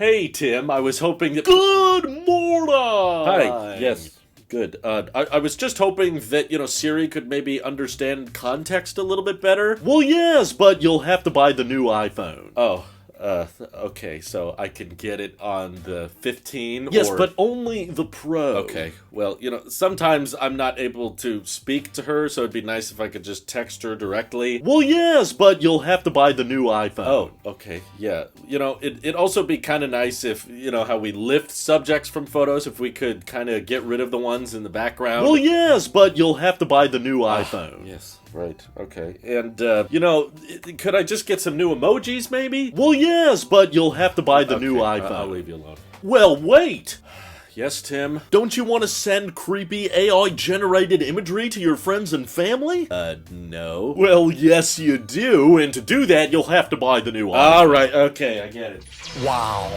Hey, Tim, I was hoping that... Good morning! Hi, yes, good. I was just hoping that, Siri could maybe understand context a little bit better. Well, yes, but you'll have to buy the new iPhone. Oh, okay, so I can get it on the 15 Yes, or... but only the Pro. Okay, well, sometimes I'm not able to speak to her, so it'd be nice if I could just text her directly. Well, yes, but you'll have to buy the new iPhone. Oh, okay, yeah. It'd also be kind of nice if, how we lift subjects from photos, if we could kind of get rid of the ones in the background. Well, yes, but you'll have to buy the new iPhone. Yes, right, okay. And, could I just get some new emojis, maybe? Well, yes, but you'll have to buy the new Okay, iPhone. I'll leave you alone. Well, wait! Yes, Tim? Don't you want to send creepy AI-generated imagery to your friends and family? No. Well, yes, you do, and to do that, you'll have to buy the new iPhone. Alright, okay, I get it. Wow.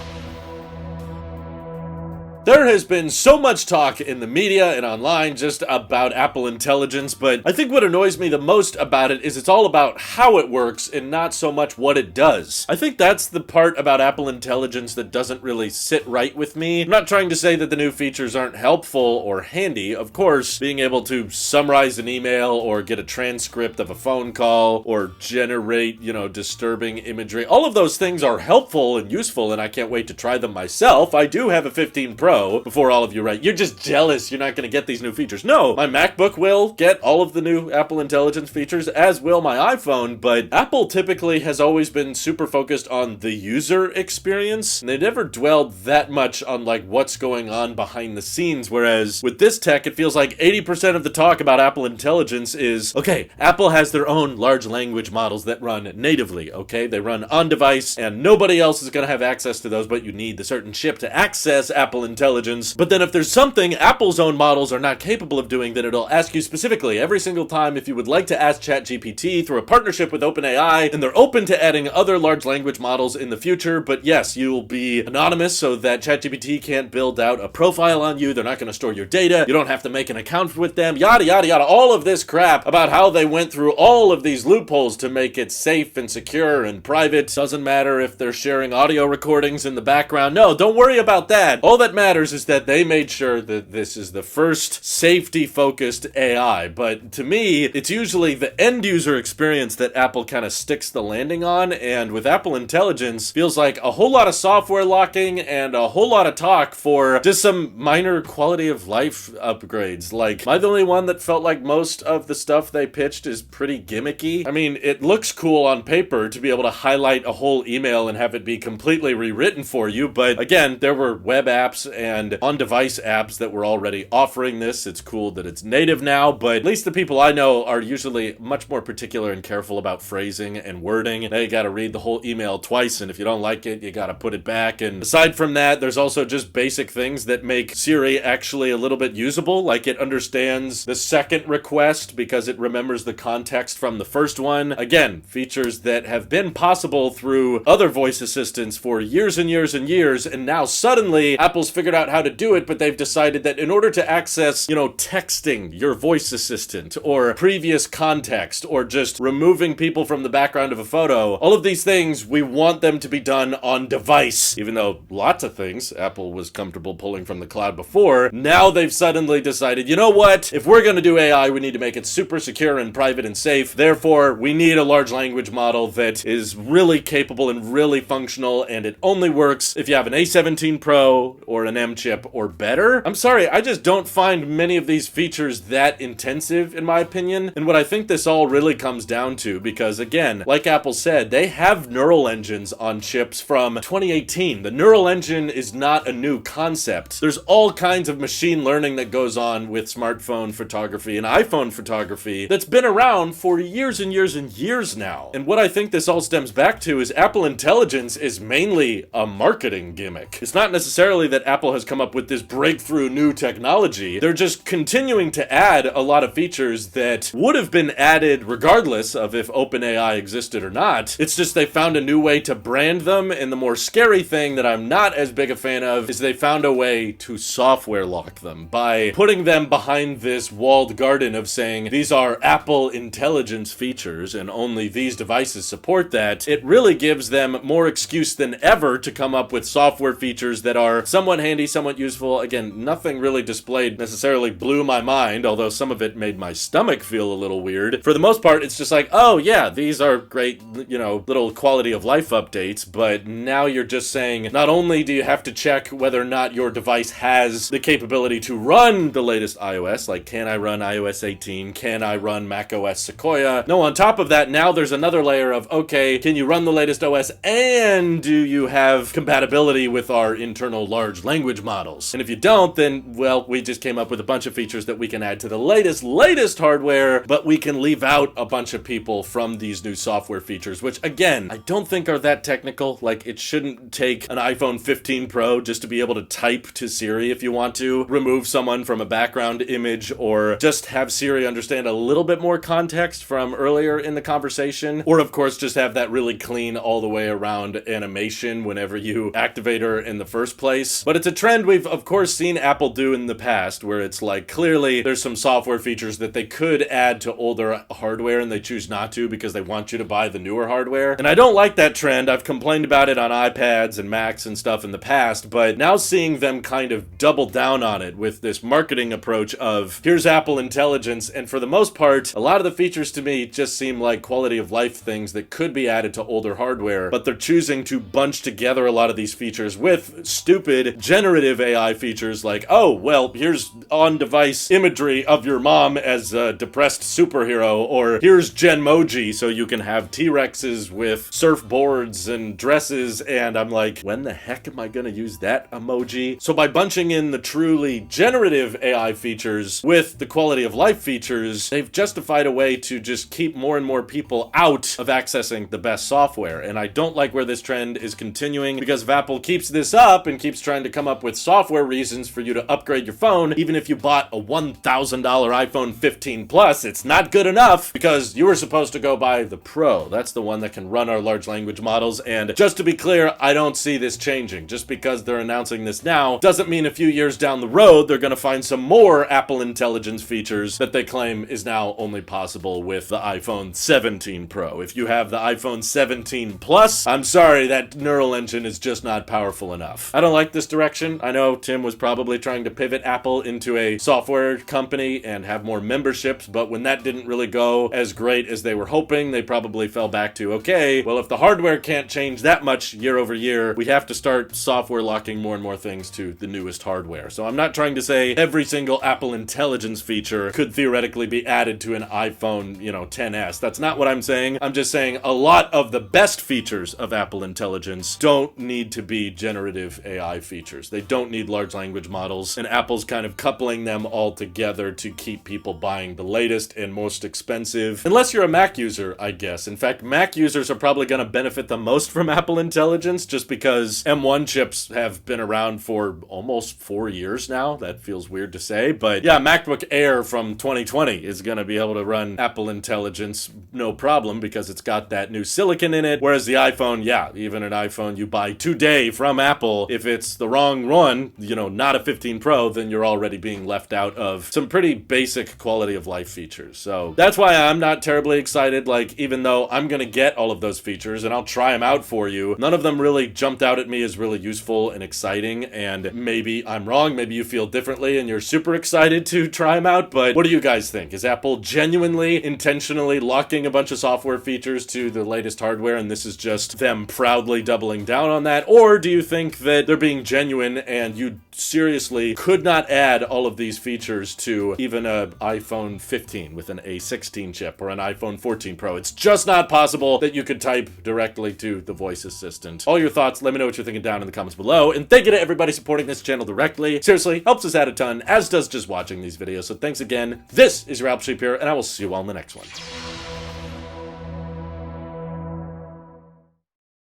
There has been so much talk in the media and online just about Apple Intelligence, but I think what annoys me the most about it is it's all about how it works and not so much what it does. I think that's the part about Apple Intelligence that doesn't really sit right with me. I'm not trying to say that the new features aren't helpful or handy. Of course, being able to summarize an email or get a transcript of a phone call or generate, disturbing imagery, all of those things are helpful and useful, and I can't wait to try them myself. I do have a 15 Pro. Before all of you write, you're just jealous you're not going to get these new features. No, my MacBook will get all of the new Apple Intelligence features, as will my iPhone, but Apple typically has always been super focused on the user experience, and they never dwelled that much on what's going on behind the scenes, whereas with this tech, it feels like 80% of the talk about Apple Intelligence is, okay, Apple has their own large language models that run natively, okay? They run on device, and nobody else is going to have access to those, but you need the certain chip to access Apple Intelligence. But then if there's something Apple's own models are not capable of doing, then it'll ask you specifically every single time if you would like to ask ChatGPT through a partnership with OpenAI, and they're open to adding other large language models in the future, but yes, you'll be anonymous so that ChatGPT can't build out a profile on you, they're not going to store your data, you don't have to make an account with them, yada yada yada, all of this crap about how they went through all of these loopholes to make it safe and secure and private. Doesn't matter if they're sharing audio recordings in the background. No, don't worry about that. All that matters is that they made sure that this is the first safety-focused AI, but to me, it's usually the end-user experience that Apple kind of sticks the landing on, and with Apple Intelligence, feels like a whole lot of software locking and a whole lot of talk for just some minor quality-of-life upgrades. Am I the only one that felt like most of the stuff they pitched is pretty gimmicky? I mean, it looks cool on paper to be able to highlight a whole email and have it be completely rewritten for you, but again, there were web apps and on-device apps that were already offering this. It's cool that it's native now, but at least the people I know are usually much more particular and careful about phrasing and wording. Now you gotta read the whole email twice, and if you don't like it, you gotta put it back. And aside from that, there's also just basic things that make Siri actually a little bit usable, like it understands the second request because it remembers the context from the first one. Again, features that have been possible through other voice assistants for years and years and years, and now suddenly Apple's figured out how to do it, but they've decided that in order to access, texting your voice assistant or previous context or just removing people from the background of a photo, all of these things, we want them to be done on device. Even though lots of things Apple was comfortable pulling from the cloud before, now they've suddenly decided, you know what? If we're going to do AI, we need to make it super secure and private and safe. Therefore, we need a large language model that is really capable and really functional, and it only works if you have an A17 Pro or an M chip or better. I'm sorry, I just don't find many of these features that intensive in my opinion, and what I think this all really comes down to, because again, like Apple said, they have neural engines on chips from 2018. The neural engine is not a new concept. There's all kinds of machine learning that goes on with smartphone photography and iPhone photography that's been around for years and years and years now. And what I think this all stems back to is Apple Intelligence is mainly a marketing gimmick. It's not necessarily that Apple Apple has come up with this breakthrough new technology. They're just continuing to add a lot of features that would have been added regardless of if OpenAI existed or not. It's just they found a new way to brand them, and the more scary thing that I'm not as big a fan of is they found a way to software lock them by putting them behind this walled garden of saying these are Apple intelligence features and only these devices support that. It really gives them more excuse than ever to come up with software features that are somewhat handy, somewhat useful. Again, nothing really displayed necessarily blew my mind, although some of it made my stomach feel a little weird. For the most part, it's just like, oh yeah, these are great, little quality of life updates, but now you're just saying, not only do you have to check whether or not your device has the capability to run the latest iOS, like can I run iOS 18, can I run macOS Sequoia? No, on top of that, now there's another layer of, okay, can you run the latest OS and do you have compatibility with our internal large language models? And if you don't, then, well, we just came up with a bunch of features that we can add to the latest hardware, but we can leave out a bunch of people from these new software features, which again, I don't think are that technical. Like, it shouldn't take an iPhone 15 Pro just to be able to type to Siri if you want to, remove someone from a background image, or just have Siri understand a little bit more context from earlier in the conversation, or of course just have that really clean all the way around animation whenever you activate her in the first place. But it's a trend we've of course seen Apple do in the past, where it's like clearly there's some software features that they could add to older hardware and they choose not to because they want you to buy the newer hardware. And I don't like that trend. I've complained about it on iPads and Macs and stuff in the past, but now seeing them kind of double down on it with this marketing approach of here's Apple intelligence, and for the most part, a lot of the features to me just seem like quality of life things that could be added to older hardware, but they're choosing to bunch together a lot of these features with stupid generative AI features like, oh, well, here's on-device imagery of your mom as a depressed superhero, or here's Genmoji so you can have T-Rexes with surfboards and dresses, and I'm like, when the heck am I gonna use that emoji? So by bunching in the truly generative AI features with the quality of life features, they've justified a way to just keep more and more people out of accessing the best software. And I don't like where this trend is continuing, because if Apple keeps this up and keeps trying to come up with software reasons for you to upgrade your phone, even if you bought a $1,000 iPhone 15 Plus, it's not good enough because you were supposed to go buy the Pro. That's the one that can run our large language models. And just to be clear, I don't see this changing. Just because they're announcing this now doesn't mean a few years down the road they're going to find some more Apple intelligence features that they claim is now only possible with the iPhone 17 Pro. If you have the iPhone 17 Plus, I'm sorry, that neural engine is just not powerful enough. I don't like this direction. I know Tim was probably trying to pivot Apple into a software company and have more memberships, but when that didn't really go as great as they were hoping, they probably fell back to, okay, well, if the hardware can't change that much year over year, we have to start software locking more and more things to the newest hardware. So I'm not trying to say every single Apple intelligence feature could theoretically be added to an iPhone, XS. That's not what I'm saying. I'm just saying a lot of the best features of Apple intelligence don't need to be generative AI features. They don't need large language models, and Apple's kind of coupling them all together to keep people buying the latest and most expensive. Unless you're a Mac user, I guess. In fact, Mac users are probably going to benefit the most from Apple intelligence just because M1 chips have been around for almost 4 years now. That feels weird to say, but yeah, MacBook Air from 2020 is going to be able to run Apple intelligence no problem because it's got that new silicon in it, whereas the iPhone, yeah, even an iPhone you buy today from Apple, if it's the wrong one, not a 15 Pro, then you're already being left out of some pretty basic quality of life features. So that's why I'm not terribly excited. Like, even though I'm going to get all of those features and I'll try them out for you, none of them really jumped out at me as really useful and exciting, and maybe I'm wrong, maybe you feel differently and you're super excited to try them out, but what do you guys think? Is Apple genuinely, intentionally locking a bunch of software features to the latest hardware and this is just them proudly doubling down on that? Or do you think that they're being genuine and you seriously could not add all of these features to even an iPhone 15 with an A16 chip or an iPhone 14 Pro? It's just not possible that you could type directly to the voice assistant. All your thoughts, let me know what you're thinking down in the comments below, and thank you to everybody supporting this channel directly. Seriously, helps us out a ton, as does just watching these videos. So thanks again. This is your Apple Sheep here, and I will see you all in the next one.